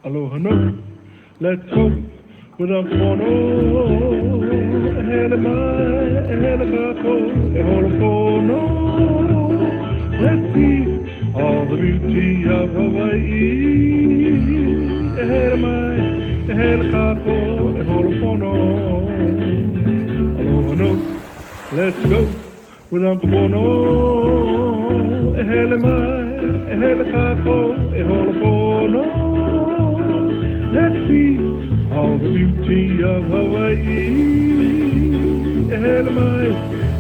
Aloha no. Let's go. With a phono, ahead of my, ahead of kako, a holopono. Let's see all the beauty of Hawaii. Ahead of my, ahead of kako, a holopono. Aloha no. Let's go. With Uncle Bono, ahead of my, ahead of kako, a holopono. Let's see all the beauty of Hawaii. Ahead of my,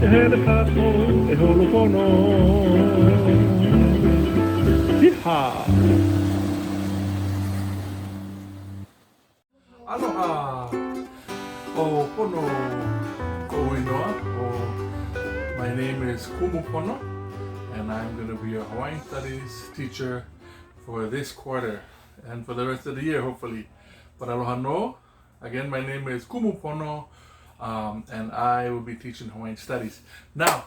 ahead of kako, a holopono. Yeehaw! Aloha! Holopono koinoa. My name is Holopono, and I'm going to be your Hawaiian Studies teacher for this quarter and for the rest of the year, hopefully. But aloha no. Again, my name is Holopono, and I will be teaching Hawaiian Studies. Now,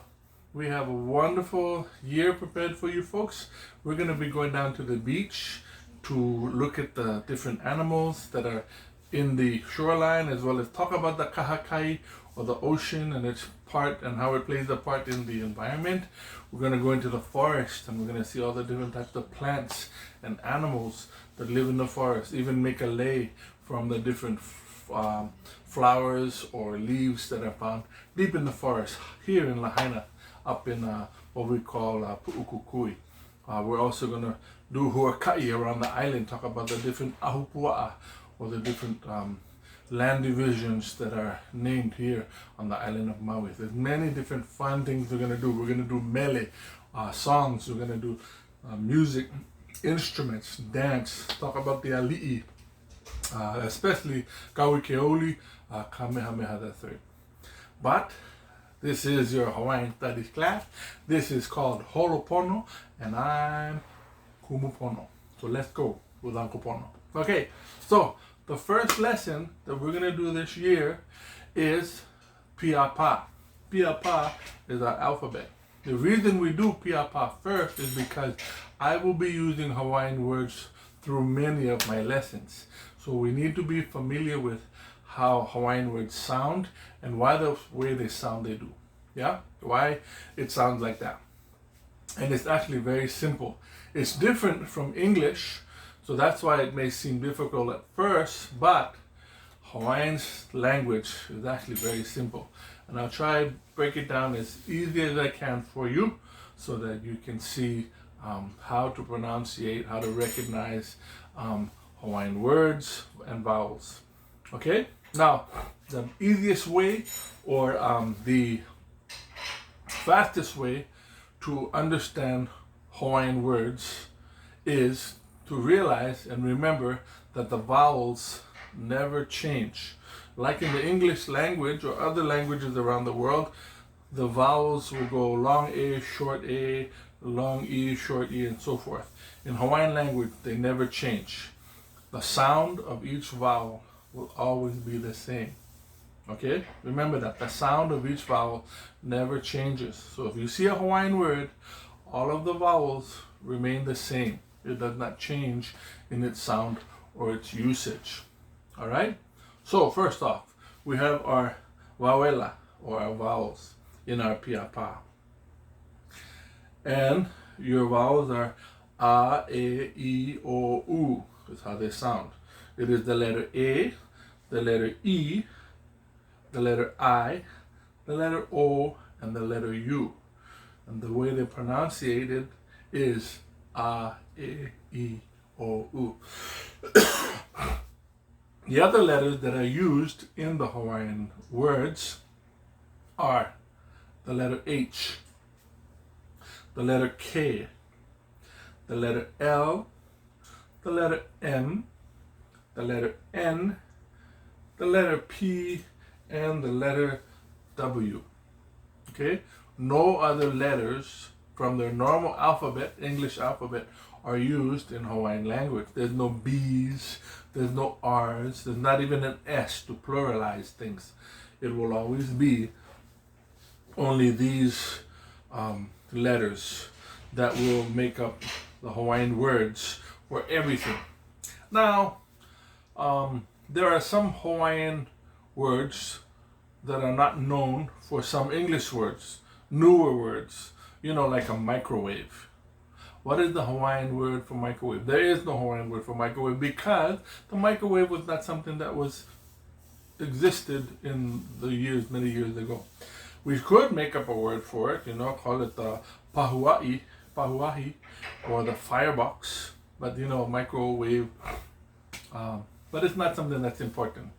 we have a wonderful year prepared for you folks. We're going to be going down to the beach to look at the different animals that are in the shoreline, as well as talk about the kahakai, or the ocean and its part and how it plays a part in the environment. We're going to go into the forest and we're going to see all the different types of plants and animals that live in the forest, even make a lei from the different flowers or leaves that are found deep in the forest here in Lahaina, up in what we call Pu'ukukui. We're also going to do huakai around the island, talk about the different ahupua'a, or the different land divisions that are named here on the island of Maui. There's many different fun things we're going to do. We're going to do mele, songs. We're going to do music, instruments, dance, talk about the ali'i, especially kawi keoli, kamehameha the third. But this is your Hawaiian Studies class. This is called Holopono, and I'm Kumupono. So let's go with Uncle Pono. Okay, so the first lesson that we're going to do this year is piapa. Piapa is our alphabet. The reason we do piapa first is because I will be using Hawaiian words through many of my lessons. So we need to be familiar with how Hawaiian words sound and why the way they sound they do. Yeah? Why it sounds like that. And it's actually very simple. It's different from English, so that's why it may seem difficult at first, but Hawaiian's language is actually very simple. And I'll try to break it down as easy as I can for you so that you can see how to pronunciate, how to recognize Hawaiian words and vowels. Okay? Now, the easiest way or the fastest way to understand Hawaiian words is to realize and remember that the vowels never change. Like in the English language or other languages around the world, the vowels will go long A, short A, long E, short E, and so forth. In Hawaiian language, they never change. The sound of each vowel will always be the same. Okay? Remember that. The sound of each vowel never changes. So if you see a Hawaiian word, all of the vowels remain the same. It does not change in its sound or its usage. All right? So first off, we have our vowela, or our vowels, in our piapa. And your vowels are a, e, I, o, u. That's how they sound. It is the letter A, the letter E, the letter I, the letter O, and the letter U. And the way they pronunciate it is a, e, I, o, u. The other letters that are used in the Hawaiian words are the letter H, the letter K, the letter L, the letter M, the letter N, the letter P, and the letter W. Okay? No other letters from their normal alphabet, English alphabet, are used in Hawaiian language. There's no B's, there's no R's, there's not even an S to pluralize things. It will always be only these letters that will make up the Hawaiian words for everything. Now, there are some Hawaiian words that are not known for some English words, newer words, like a microwave. What is the Hawaiian word for microwave? There is no Hawaiian word for microwave because the microwave was not something that was existed in the years, many years ago. We could make up a word for it, call it the pahuahi, or the firebox, but microwave, but it's not something that's important.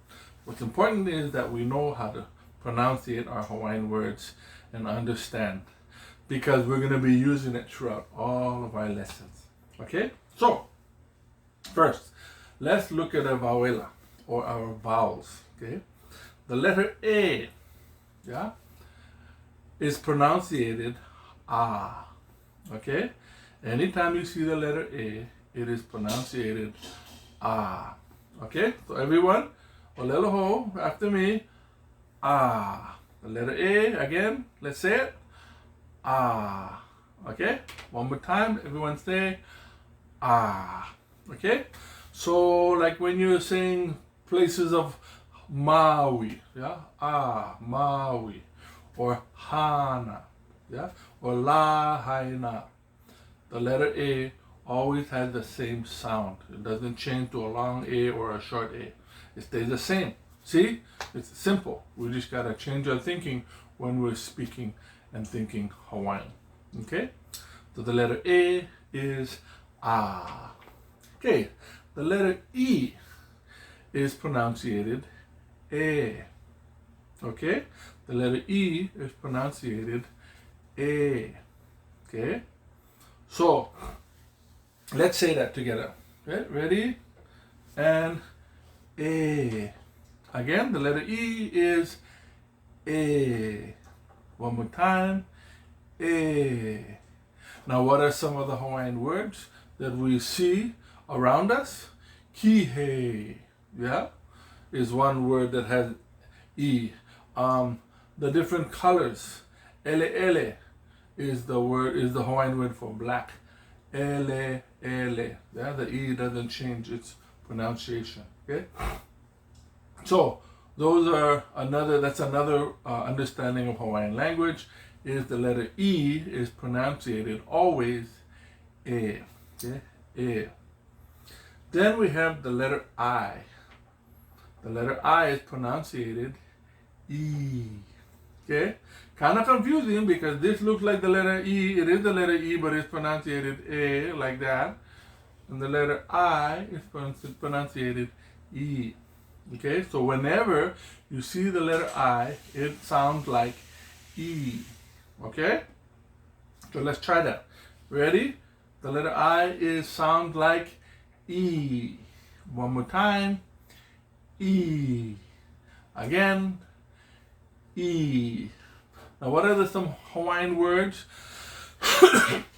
What's important is that we know how to pronunciate our Hawaiian words and understand, because we're going to be using it throughout all of our lessons. Okay? So, first, let's look at a vowela, or our vowels. Okay? The letter A, yeah, is pronunciated ah. Okay? Anytime you see the letter A, it is pronunciated ah. Okay? So everyone, olelo ho, after me, ah. The letter A, again, let's say it. Ah. Okay? One more time, everyone say ah. Okay? So, like when you're saying places of Maui, yeah? Ah, Maui. Or Hana, yeah? Or Lahaina. The letter A always has the same sound. It doesn't change to a long A or a short A. It stays the same. See? It's simple. We just gotta change our thinking when we're speaking and thinking Hawaiian. Okay? So the letter A is ah. Okay, the letter E is pronunciated E. Okay? The letter E is pronunciated E. Okay? So, let's say that together. Okay, ready? And E. Again, the letter E is E. One more time. E. Now, what are some of the Hawaiian words that we see around us? Kihe, yeah, is one word that has E. The different colors. Ele is the Hawaiian word for black. Ele. Yeah, the E doesn't change its pronunciation. Okay. So that's another understanding of Hawaiian language, is the letter E is pronunciated always E. Okay? E. Then we have the letter I. The letter I is pronunciated E. Okay? Kind of confusing because this looks like the letter E. It is the letter E, but it's pronunciated E, like that. And the letter I is pronunciated E. Okay? So whenever you see the letter I, it sounds like E. Okay? So let's try that. Ready? The letter I sounds like E. One more time. E. Again. E. Now, what are some Hawaiian words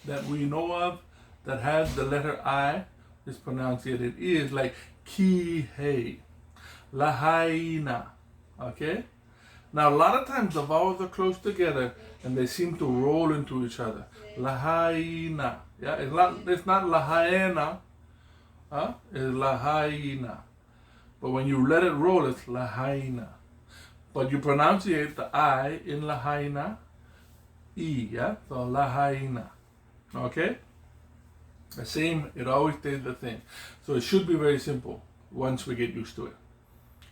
that we know of that has the letter I is pronunciated E? Is like kihe, lahaina. Okay? Now, a lot of times the vowels are close together and they seem to roll into each other. Lahaina. Yeah, it's not lahaina. It's lahaina. But when you let it roll, it's lahaina. But you pronunciate the I in lahaina, E, yeah? So lahaina. Okay? The same, it always stays the same. So it should be very simple once we get used to it.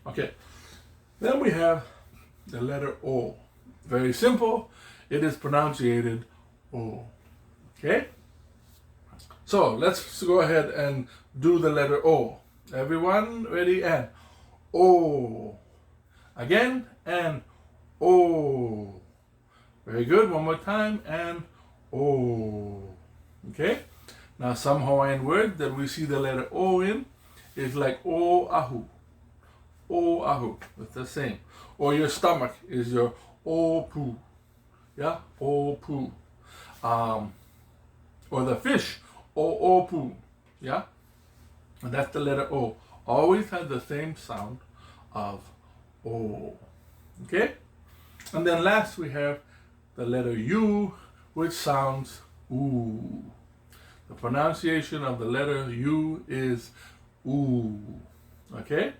Okay. Then we have the letter O. Very simple. It is pronunciated O. Okay? So let's go ahead and do the letter O. Everyone ready? And O. Again, and O. Very good. One more time, and O. Okay? Now, some Hawaiian words that we see the letter O in is like O ahu. O ahu. It's the same. Or your stomach is your O pu. Yeah? O pu. Or the fish, O pu. Yeah? And that's the letter O. Always has the same sound of O. Okay? And then last we have the letter U, which sounds oo. The pronunciation of the letter U is oo. Okay?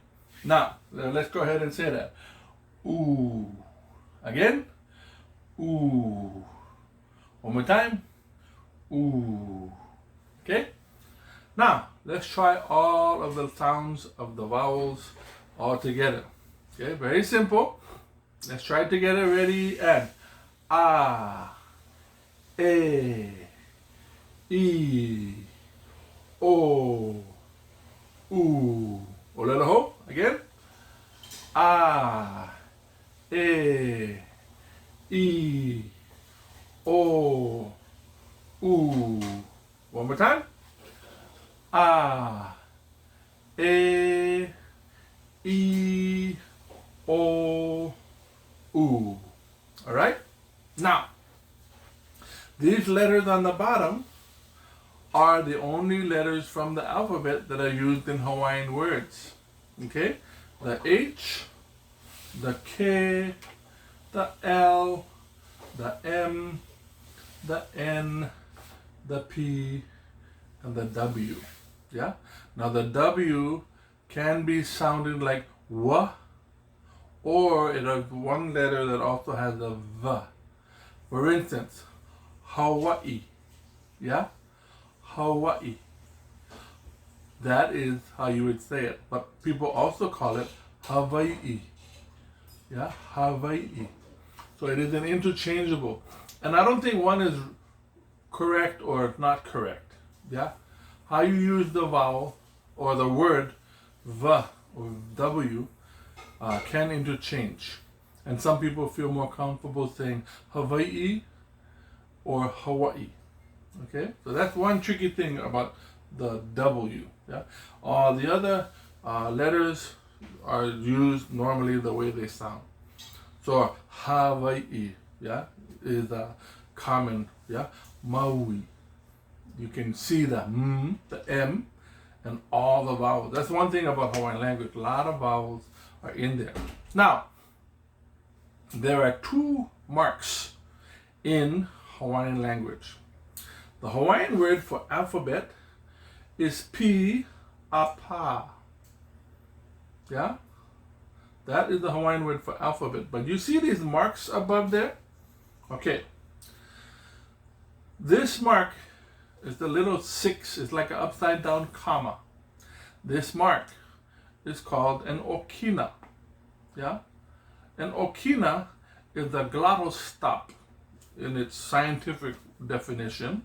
Now, let's go ahead and say that. Ooh. Again. Ooh. One more time. Ooh. Okay? Now, let's try all of the sounds of the vowels all together. Okay? Very simple. Let's try it together. Ready? And ah, e, I, o, u. Oleleho. Again. Ah, e, I, o, u. One more time. Ah, e, I, o, u. All right? Now, these letters on the bottom are the only letters from the alphabet that are used in Hawaiian words. Okay? The H, the K, the L, the M, the N, the P, and the W. Yeah? Now the W can be sounded like W, or it has one letter that also has a V. For instance, Hawaii. Yeah? Hawaii. That is how you would say it. But people also call it Hawaii. Yeah? Hawaii. So it is an interchangeable. And I don't think one is correct or not correct. Yeah? How you use the vowel or the word V or W can interchange. And some people feel more comfortable saying Hawaii or Hawaii. Okay? So that's one tricky thing about the W. Yeah? All the other letters are used normally the way they sound. So Hawaii, yeah, is common. Yeah? Maui. You can see the the M, and all the vowels. That's one thing about Hawaiian language. A lot of vowels are in there. Now, there are two marks in Hawaiian language. The Hawaiian word for alphabet is P A Pa. Yeah? That is the Hawaiian word for alphabet. But you see these marks above there? Okay. This mark is the little 6. It's like an upside down comma. This mark is called an okina. Yeah? An okina is the glottal stop in its scientific definition,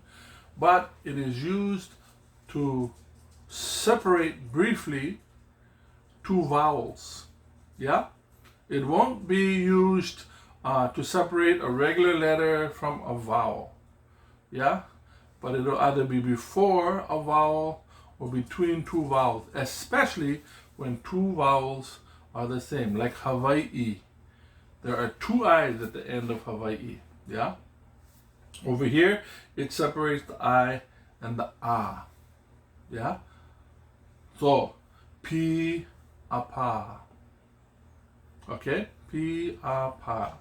but it is used to separate briefly two vowels. Yeah? It won't be used to separate a regular letter from a vowel. Yeah? But it'll either be before a vowel or between two vowels, especially when two vowels are the same, like Hawaii. There are two I's at the end of Hawaii. Yeah? Over here, it separates the I and the A. Yeah? So, P A Pa. Okay? P A Pa.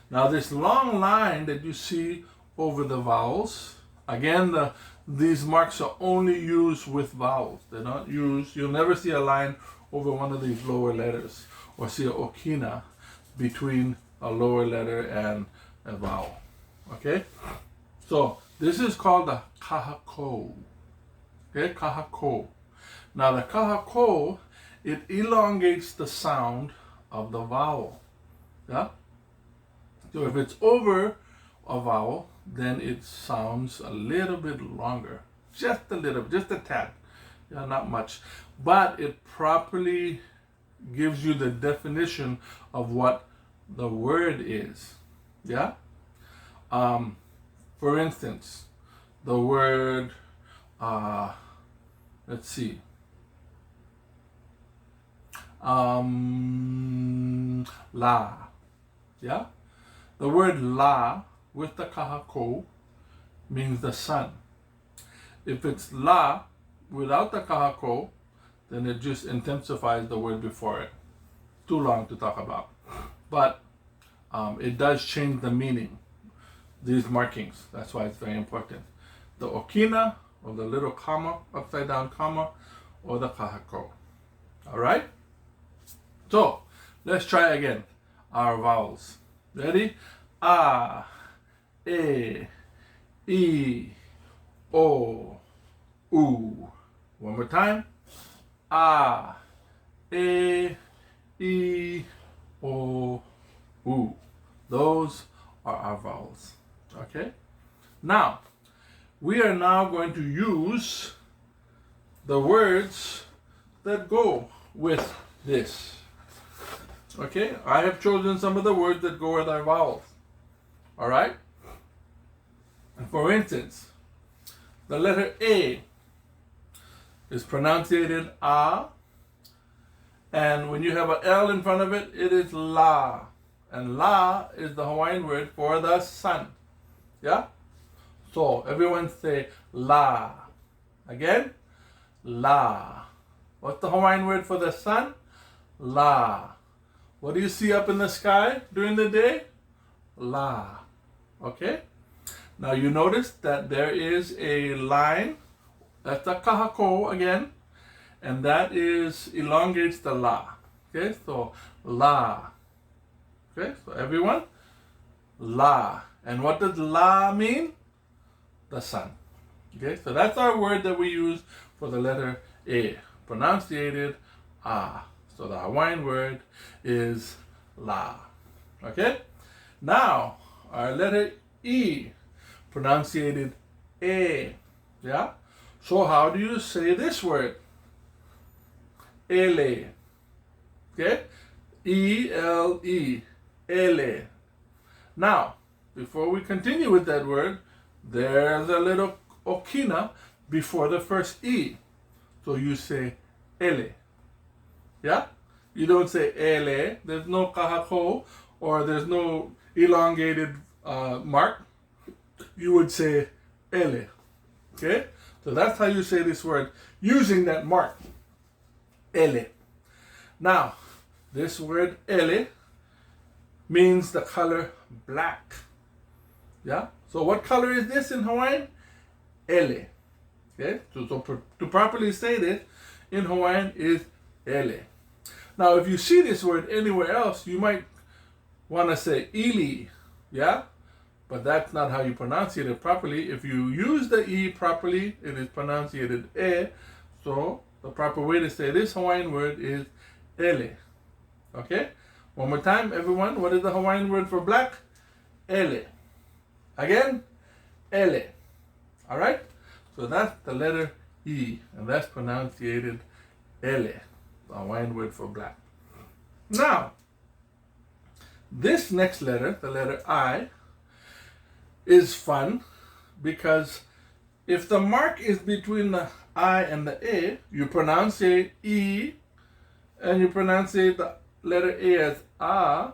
Now, this long line that you see over the vowels, again, these marks are only used with vowels. They're not used, you'll never see a line over one of these lower letters or see a okina between a lower letter and a vowel. Okay? So, this is called the kahako. Okay? Kahako. Now, the kahako, it elongates the sound of the vowel. Yeah? So, if it's over a vowel, then it sounds a little bit longer. Just a little, just a tad. Yeah, not much. But it properly gives you the definition of what the word is. Yeah? For instance, the word, let's see. La. Yeah? The word la with the kahako means the sun. If it's la without the kahako, then it just intensifies the word before it. Too long to talk about. But it does change the meaning, these markings. That's why it's very important. The okina, or the little comma, upside down comma, or the kahako. All right? So, let's try again our vowels. Ready? A, E, I, O, U. One more time. A, E, I, O, U. Those are our vowels. Okay? Now, we are now going to use the words that go with this. Okay? I have chosen some of the words that go with our vowels. Alright? For instance, the letter A is pronunciated A, and when you have an L in front of it, it is La. And La is the Hawaiian word for the sun. Yeah? So, everyone say La. Again, La. What's the Hawaiian word for the sun? La. What do you see up in the sky during the day? La. Okay? Now you notice that there is a line, that's a kahako again, and that elongates the La. Okay, so La. Okay, so everyone, La. And what does La mean? The sun. Okay, so that's our word that we use for the letter A, pronunciated A. So the Hawaiian word is La. Okay, now our letter E, pronunciated E. Yeah? So how do you say this word? Ele. Okay? E-L-E. Ele. Now, before we continue with that word, there's a little okina before the first E. So you say ele. Yeah? You don't say ele. There's no kahako or there's no elongated mark. You would say ele. Okay? So that's how you say this word using that mark. Ele. Now, this word ele means the color black. Yeah? So what color is this in Hawaiian? Ele. Okay? So to properly say this in Hawaiian is ele. Now, if you see this word anywhere else, you might want to say ili. Yeah? But that's not how you pronounce it properly. If you use the E properly, it is pronounced E. So the proper way to say this Hawaiian word is ele. Okay? One more time, everyone. What is the Hawaiian word for black? Ele. Again, ele. All right? So that's the letter E, and that's pronounced ele, the Hawaiian word for black. Now, this next letter, the letter I, is fun because if the mark is between the I and the A, you pronounce it E and you pronounce the letter A as A.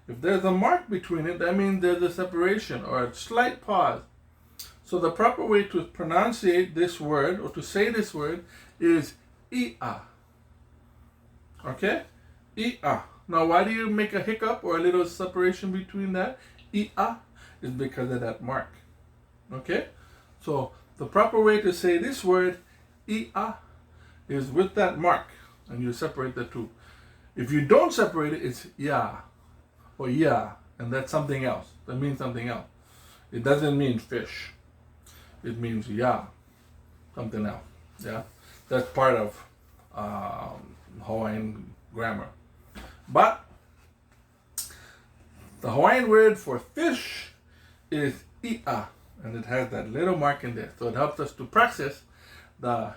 If there's a mark between it, that means there's a separation or a slight pause. So the proper way to pronunciate this word or to say this word is Ia. Okay? Ia. Now why do you make a hiccup or a little separation between that? Ia is because of that mark. Okay? So the proper way to say this word, Ia, is with that mark. And you separate the two. If you don't separate it, it's Ya or Ya. And that's something else. That means something else. It doesn't mean fish. It means Ya. Something else. Yeah? That's part of Hawaiian grammar. But the Hawaiian word for fish is Ia, and it has that little mark in there. So it helps us to practice the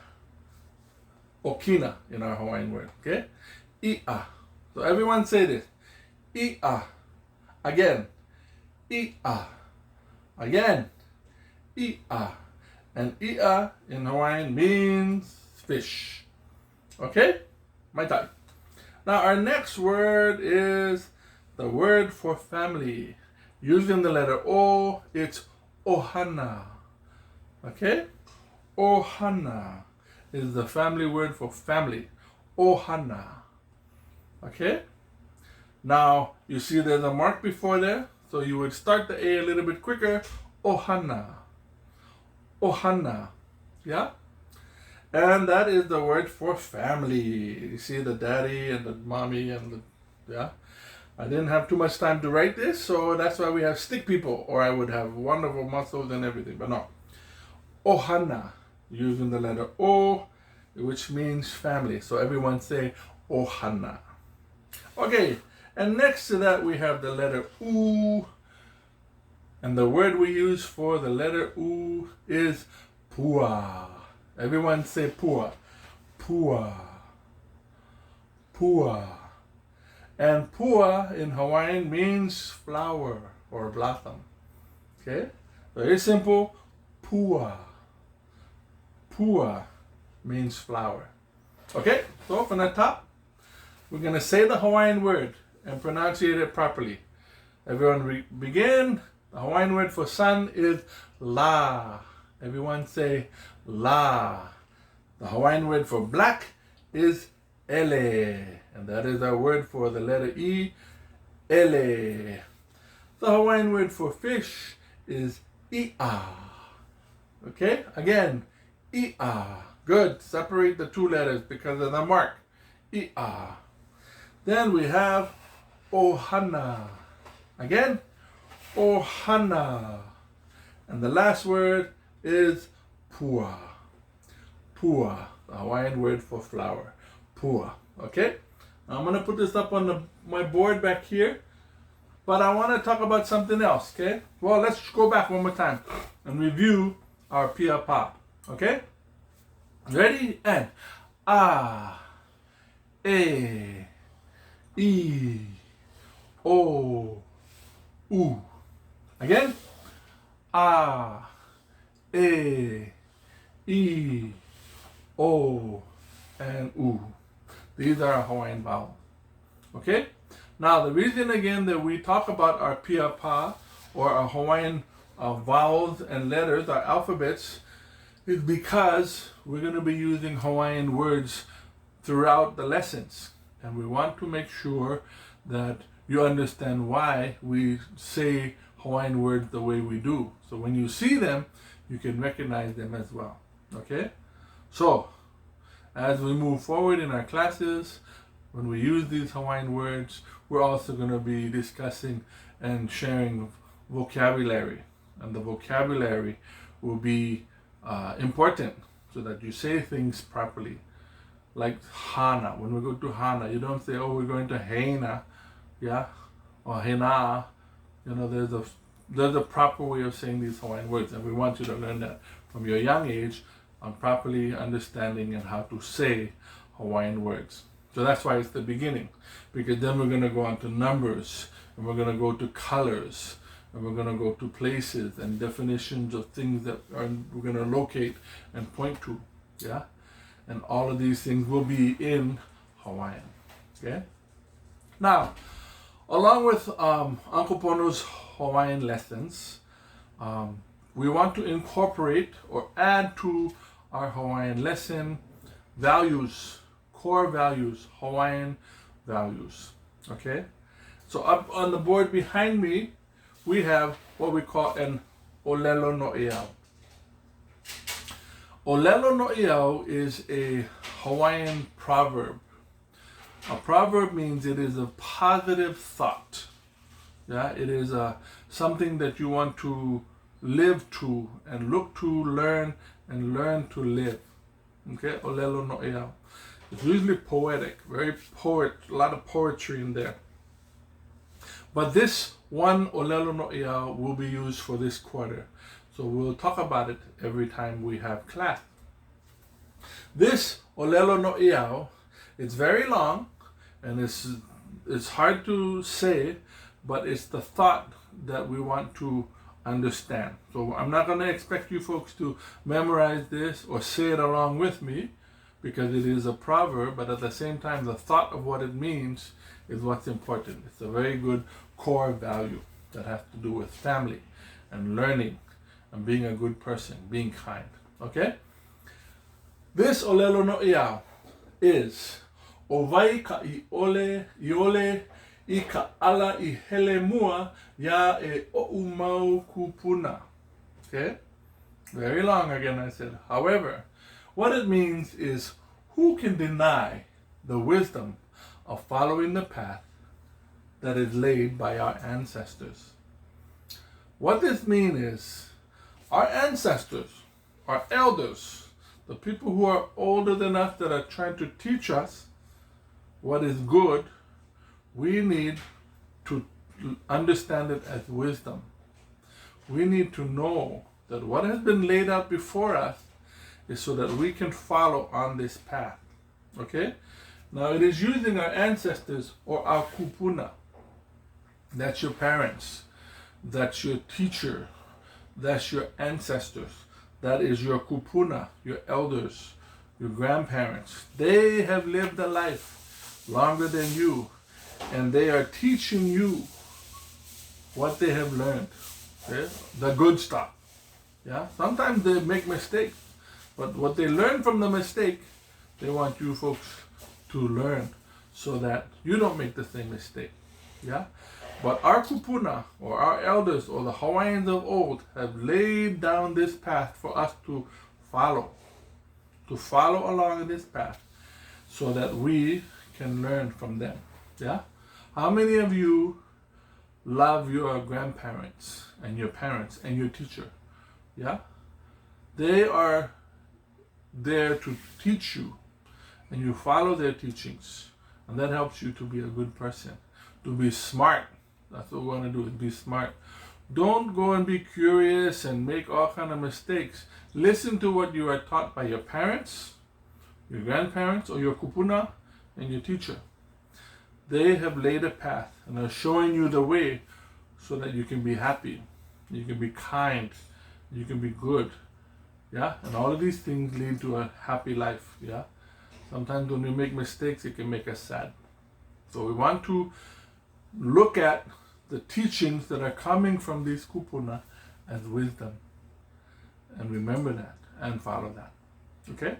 okina in our Hawaiian word. Okay? Ia. So everyone say this. Ia. Again. Ia. Again. Ia. And Ia in Hawaiian means fish. Okay? My time. Now our next word is the word for family. Using the letter O, it's ohana. Okay? Ohana is the family word for family. Ohana. Okay? Now, you see there's a mark before there, so you would start the A little bit quicker. Ohana. Ohana. Yeah? And that is the word for family. You see the daddy and the mommy and yeah. I didn't have too much time to write this, so that's why we have stick people, or I would have wonderful muscles and everything, but no. Ohana, using the letter O, which means family. So everyone say Ohana. Okay, and next to that we have the letter U, and the word we use for the letter U is Pua. Everyone say Pua. Pua. Pua. And Pua in Hawaiian means flower or blossom. Okay? Very simple. Pua. Pua means flower. Okay? So from the top, we're going to say the Hawaiian word and pronunciate it properly. Everyone begin. The Hawaiian word for sun is la. Everyone say la. The Hawaiian word for black is ele. And that is our word for the letter E, ele. The Hawaiian word for fish is ia. Okay? Again, ia. Good. Separate the two letters because of the mark. Ia. Then we have ohana. Again, ohana. And the last word is pua. Pua. The Hawaiian word for flower. Pua. Okay? Now I'm going to put this up on my board back here. But I want to talk about something else, okay? Well, let's go back one more time and review our pia pa. Okay? Ready? And a, e, I, o, u. Again? A, e, I, o, and u. These are our Hawaiian vowels. Okay? Now, the reason again that we talk about our pia pa or our Hawaiian vowels and letters, our alphabets, is because we're going to be using Hawaiian words throughout the lessons. And we want to make sure that you understand why we say Hawaiian words the way we do. So when you see them, you can recognize them as well. Okay? So, as we move forward in our classes, when we use these Hawaiian words, we're also going to be discussing and sharing vocabulary. And the vocabulary will be important so that you say things properly. Like hana. When we go to hana, you don't say, oh, we're going to heina, yeah, or hena. You know, there's a proper way of saying these Hawaiian words, and we want you to learn that from your young age on properly understanding and how to say Hawaiian words. So that's why it's the beginning, because then we're going to go on to numbers, and we're going to go to colors, and we're going to go to places and definitions of things that we're going to locate and point to, yeah? And all of these things will be in Hawaiian, okay? Now, along with Uncle Pono's Hawaiian lessons, we want to incorporate or add to our Hawaiian lesson values, core values, Hawaiian values, okay? So up on the board behind me, we have what we call an olelo no iau. Olelo no iau is a Hawaiian proverb. A proverb means it is a positive thought. Yeah, it is something that you want to live to and look to, learn and learn to live. Okay, olelo no iau. It's usually poetic, very a lot of poetry in there. But this one olelo no iau will be used for this quarter. So we'll talk about it every time we have class. This olelo no iau, it's very long and it's hard to say, but it's the thought that we want to understand. So I'm not going to expect you folks to memorize this or say it along with me, because it is a proverb, but at the same time, the thought of what it means is what's important. It's a very good core value that has to do with family and learning and being a good person, being kind. Okay? This olelo no iau is Owai ka iole I ka ala I hele mua ya e o'u mau kupuna. Okay? Very long again, I said. However, What it means is, who can deny the wisdom of following the path that is laid by our ancestors? What this means is, our ancestors, our elders, the people who are older than us that are trying to teach us what is good, we need to understand it as wisdom. We need to know that what has been laid out before us is so that we can follow on this path. Okay? Now it is using our ancestors or our kupuna. That's your parents. That's your teacher. That's your ancestors. That is your kupuna, your elders, your grandparents. They have lived a life longer than you, and they are teaching you what they have learned. Okay? The good stuff. Yeah? Sometimes they make mistakes, but what they learn from the mistake, they want you folks to learn so that you don't make the same mistake. Yeah? But our kupuna, or our elders, or the Hawaiians of old, have laid down this path for us to follow along this path, so that we can learn from them. Yeah? How many of you love your grandparents and your parents and your teacher? Yeah? They are there to teach you, and you follow their teachings, and that helps you to be a good person, to be smart. That's what we want to do, is be smart. Don't go and be curious and make all kind of mistakes. Listen to what you are taught by your parents, your grandparents, or your kupuna, and your teacher. They have laid a path and are showing you the way so that you can be happy, you can be kind, you can be good. Yeah? And all of these things lead to a happy life. Yeah? Sometimes when we make mistakes, it can make us sad. So we want to look at the teachings that are coming from these kupuna as wisdom, and remember that and follow that. Okay?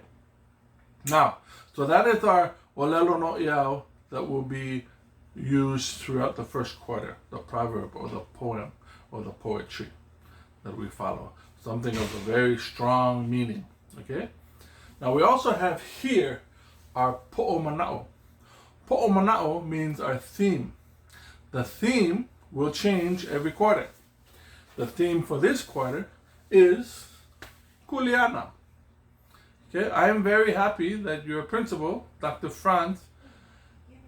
Now, so that is our olelo no iao that will be used throughout the first quarter, the proverb or the poem or the poetry that we follow. Something of a very strong meaning. Okay? Now we also have here our po'omana'o. Po'omana'o means our theme. The theme will change every quarter. The theme for this quarter is Kuleana. Okay, I am very happy that your principal, Dr. Franz,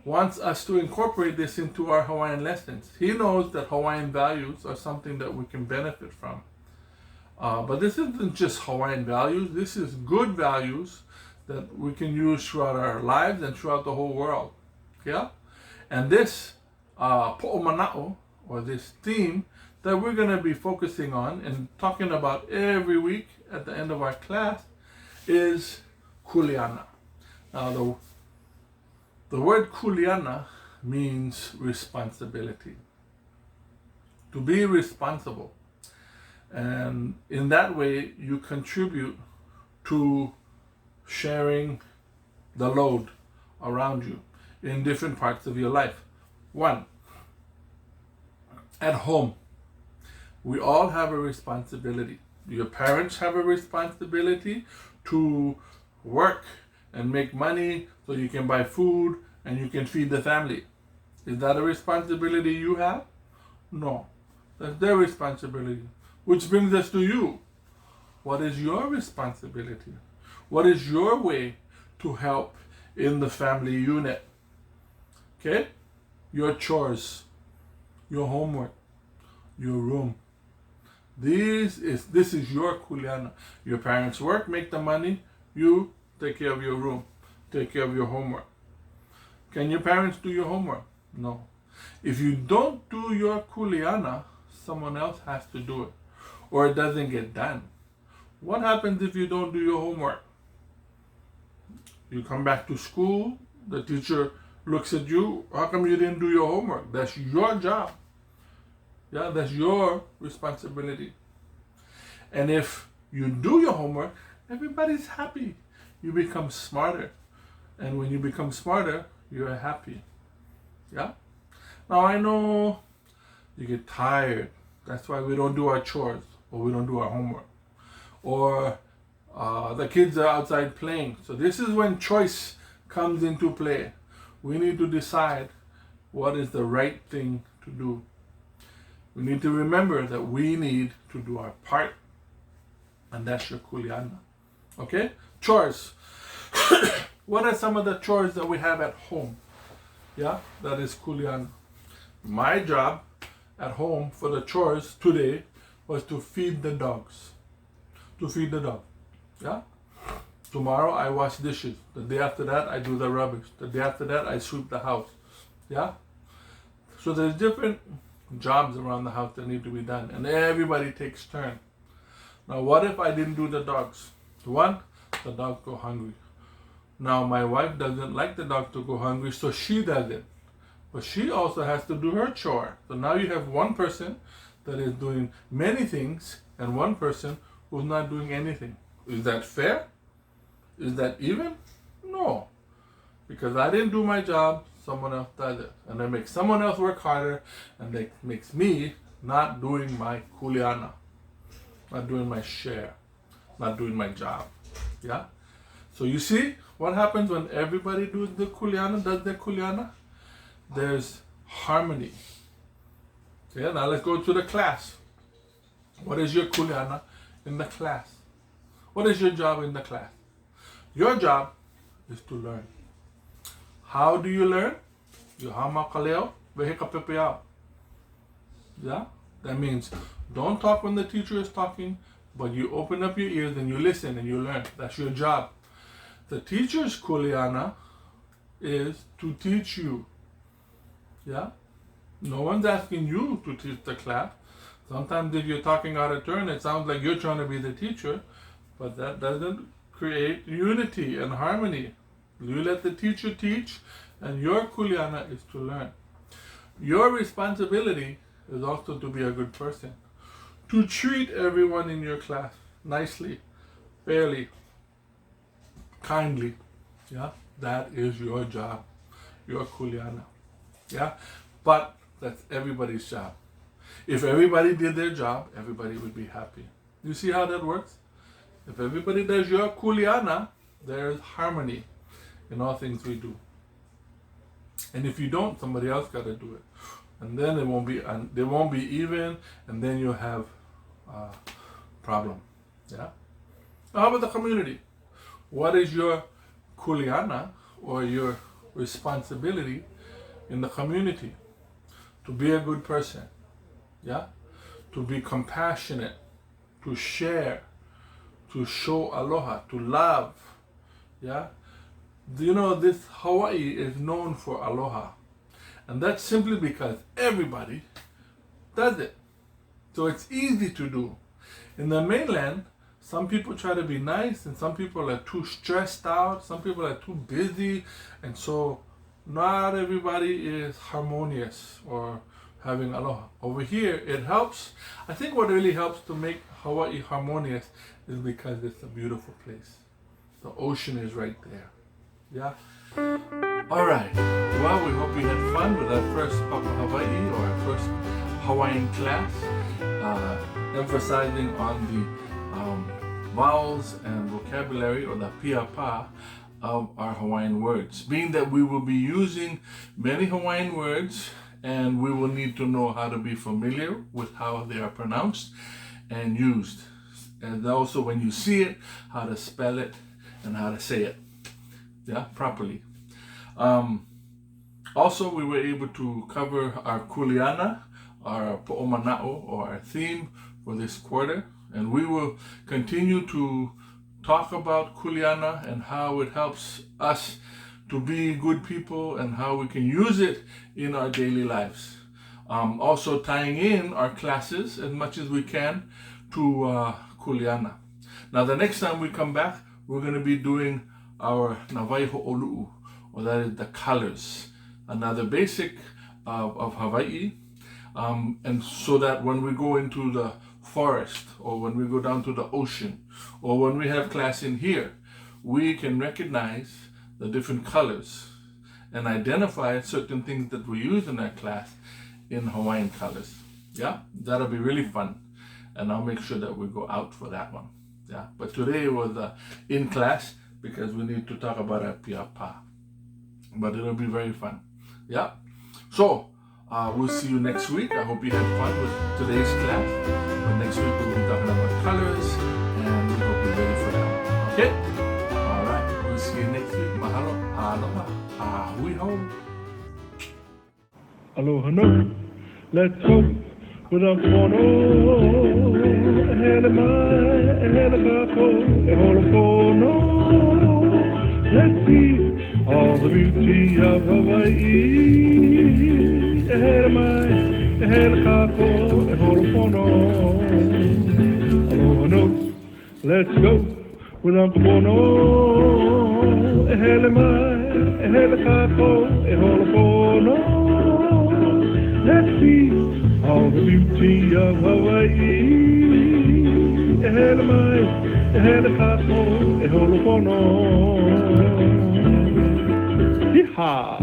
wants us to incorporate this into our Hawaiian lessons. He knows that Hawaiian values are something that we can benefit from. But this isn't just Hawaiian values. This is good values that we can use throughout our lives and throughout the whole world. Yeah? And this po'omana'o, or this theme that we're going to be focusing on and talking about every week at the end of our class, is kuleana. Now the word kuleana means responsibility. To be responsible. And in that way, you contribute to sharing the load around you in different parts of your life. One, at home, we all have a responsibility. Your parents have a responsibility to work and make money so you can buy food and you can feed the family. Is that a responsibility you have? No. That's their responsibility. Which brings us to you. What is your responsibility? What is your way to help in the family unit? Okay? Your chores, your homework, your room. This is your kuleana. Your parents work, make the money, you take care of your room, take care of your homework. Can your parents do your homework? No. If you don't do your kuleana, someone else has to do it, or it doesn't get done. What happens if you don't do your homework? You come back to school, the teacher looks at you, how come you didn't do your homework? That's your job. Yeah, that's your responsibility. And if you do your homework, everybody's happy. You become smarter. And when you become smarter, you're happy. Yeah? Now I know you get tired. That's why we don't do our chores, or we don't do our homework. Or The kids are outside playing. So this is when choice comes into play. We need to decide what is the right thing to do. We need to remember that we need to do our part, and that's your kuleana. Okay? Chores. What are some of the chores that we have at home? Yeah, that is kuleana. My job at home for the chores today was to feed the dogs. To feed the dog. Yeah? Tomorrow I wash dishes. The day after that I do the rubbish. The day after that I sweep the house. Yeah? So there's different jobs around the house that need to be done, and everybody takes turn. Now what if I didn't do the dogs? One, the dogs go hungry. Now my wife doesn't like the dog to go hungry, so she does it. But she also has to do her chore. So now you have one person that is doing many things and one person who's not doing anything. Is that fair? Is that even? No. Because I didn't do my job, someone else does it. And that makes someone else work harder, and that makes me not doing my kuleana, not doing my share, not doing my job. Yeah? So you see what happens when everybody does their kuleana? There's harmony. Yeah, now let's go to the class. What is your kuleana in the class? What is your job in the class? Your job is to learn. How do you learn? You hama kaleo, vehika pepeao. Yeah? That means don't talk when the teacher is talking, but you open up your ears and you listen and you learn. That's your job. The teacher's kuleana is to teach you. Yeah? No one's asking you to teach the class. Sometimes if you're talking out of turn, it sounds like you're trying to be the teacher, but that doesn't create unity and harmony. You let the teacher teach, and your kuleana is to learn. Your responsibility is also to be a good person, to treat everyone in your class nicely, fairly, kindly. Yeah, that is your job, your kuleana. Yeah, but that's everybody's job. If everybody did their job, everybody would be happy. You see how that works? If everybody does your kuleana, there's harmony in all things we do. And if you don't, somebody else got to do it, and then it won't be even, and then you'll have a problem. Yeah. Now, how about the community? What is your kuleana or your responsibility in the community? To be a good person. Yeah. To be compassionate. To share. To show aloha. To love. Yeah. You know, this Hawaii is known for aloha, and that's simply because everybody does it. So it's easy to do. In the mainland, some people try to be nice, and some people are too stressed out, some people are too busy, and so not everybody is harmonious or having aloha. Over here, it helps. I think what really helps to make Hawaii harmonious is because it's a beautiful place. The ocean is right there. Yeah. All right. Well, we hope you had fun with our first Papa Hawaii, or our first Hawaiian class, emphasizing on the vowels and vocabulary, or the piapa, of our Hawaiian words. Being that we will be using many Hawaiian words, and we will need to know how to be familiar with how they are pronounced and used, and also when you see it, how to spell it and how to say it. Yeah, properly. Also, we were able to cover our kuleana, our po'omana'o, or our theme for this quarter, and we will continue to talk about kuleana and how it helps us to be good people and how we can use it in our daily lives. Also tying in our classes as much as we can to kuleana. Now, the next time we come back, we're going to be doing our Nawai Ho'olu'u, or that is the colors, another basic of Hawaii, and so that when we go into the forest, or when we go down to the ocean, or when we have class in here, we can recognize the different colors and identify certain things that we use in our class in Hawaiian colors. Yeah, that'll be really fun, and I'll make sure that we go out for that one. Yeah, but today was in class because we need to talk about a piapa. But it'll be very fun. Yeah. So we'll see you next week. I hope you had fun with today's class. But next week we'll be talking about colors, and we hope you're ready for that. Okay. All right. We'll see you next week. Mahalo. Aloha. Hui ho. Aloha no. Let's go with a pono. Hele mai, hele kako, e holopono. Let's see all the beauty of Hawaii. Hele mai, hele kako, e holopono. Aloha no. Let's go with a pono. Hele mai, hele kako, e holopono. Let's see all the beauty of Hawaii. Hele mai, hele kako, e holopono. Yeehaw!